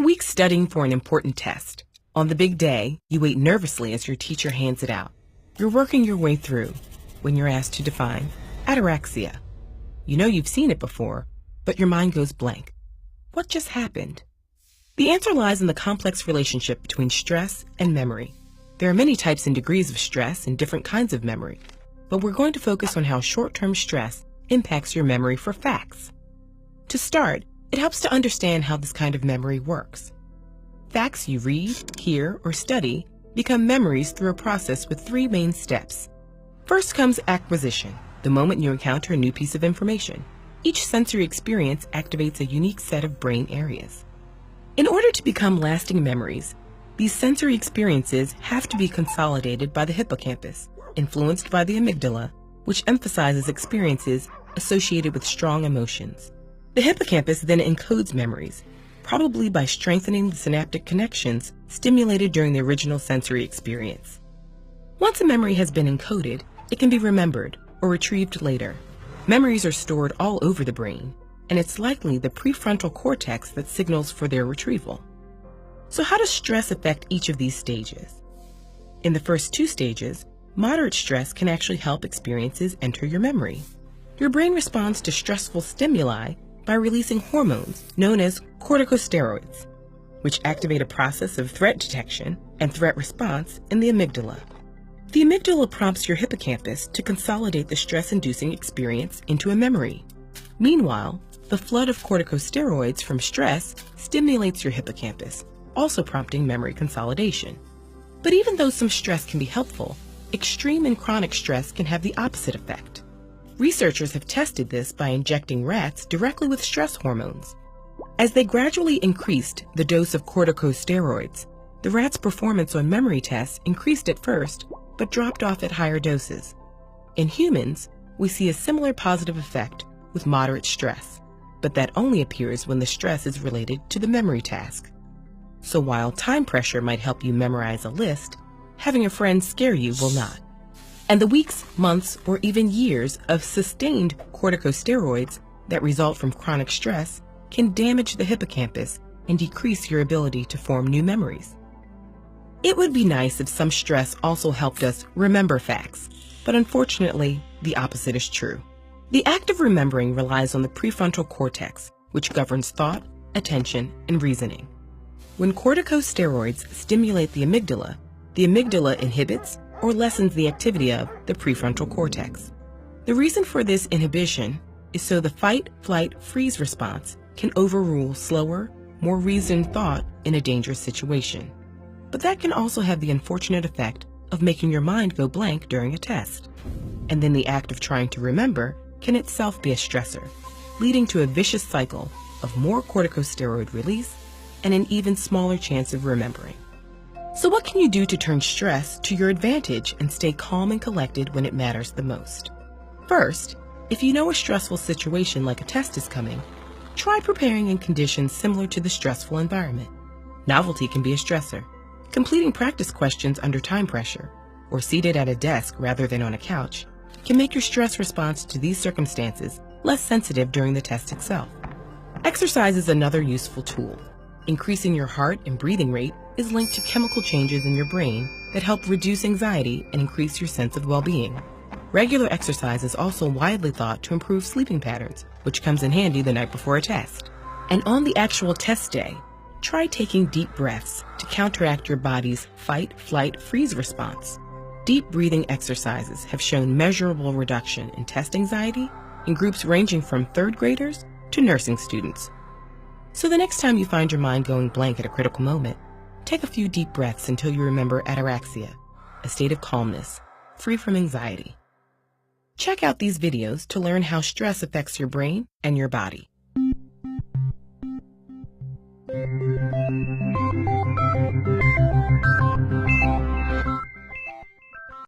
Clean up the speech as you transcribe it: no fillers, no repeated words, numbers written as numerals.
week studying for an important test. On the big day, you wait nervously as your teacher hands it out. You're working your way through when you're asked to define ataraxia. You know you've seen it before, but your mind goes blank. What just happened? The answer lies in the complex relationship between stress and memory. There are many types and degrees of stress and different kinds of memory, but we're going to focus on how short-term stress impacts your memory for facts. To start, it helps to understand how this kind of memory works. Facts you read, hear, or study become memories through a process with three main steps. First comes acquisition, the moment you encounter a new piece of information. Each sensory experience activates a unique set of brain areas. In order to become lasting memories, these sensory experiences have to be consolidated by the hippocampus, influenced by the amygdala, which emphasizes experiences associated with strong emotions. The hippocampus then encodes memories, probably by strengthening the synaptic connections stimulated during the original sensory experience. Once a memory has been encoded, it can be remembered or retrieved later. Memories are stored all over the brain, and it's likely the prefrontal cortex that signals for their retrieval. So how does stress affect each of these stages? In the first two stages, moderate stress can actually help experiences enter your memory. Your brain responds to stressful stimuli by releasing hormones known as corticosteroids, which activate a process of threat detection and threat response in the amygdala. The amygdala prompts your hippocampus to consolidate the stress-inducing experience into a memory. Meanwhile, the flood of corticosteroids from stress stimulates your hippocampus, also prompting memory consolidation. But even though some stress can be helpful, extreme and chronic stress can have the opposite effect. Researchers have tested this by injecting rats directly with stress hormones. As they gradually increased the dose of corticosteroids, the rats' performance on memory tests increased at first, but dropped off at higher doses. In humans, we see a similar positive effect with moderate stress, but that only appears when the stress is related to the memory task. So while time pressure might help you memorize a list, having a friend scare you will not. And the weeks, months, or even years of sustained corticosteroids that result from chronic stress can damage the hippocampus and decrease your ability to form new memories. It would be nice if some stress also helped us remember facts, but unfortunately, the opposite is true. The act of remembering relies on the prefrontal cortex, which governs thought, attention, and reasoning. When corticosteroids stimulate the amygdala inhibits or lessens the activity of the prefrontal cortex. The reason for this inhibition is so the fight, flight, freeze response can overrule slower, more reasoned thought in a dangerous situation. But that can also have the unfortunate effect of making your mind go blank during a test. And then the act of trying to remember can itself be a stressor, leading to a vicious cycle of more corticosteroid release and an even smaller chance of remembering. So what can you do to turn stress to your advantage and stay calm and collected when it matters the most? First, if you know a stressful situation like a test is coming, try preparing in conditions similar to the stressful environment. Novelty can be a stressor. Completing practice questions under time pressure, or seated at a desk rather than on a couch, can make your stress response to these circumstances less sensitive during the test itself. Exercise is another useful tool. Increasing your heart and breathing rate is linked to chemical changes in your brain that help reduce anxiety and increase your sense of well-being. Regular exercise is also widely thought to improve sleeping patterns, which comes in handy the night before a test. And on the actual test day, try taking deep breaths to counteract your body's fight, flight, freeze response. Deep breathing exercises have shown measurable reduction in test anxiety in groups ranging from third graders to nursing students. So the next time you find your mind going blank at a critical moment, take a few deep breaths until you remember ataraxia, a state of calmness, free from anxiety. Check out these videos to learn how stress affects your brain and your body.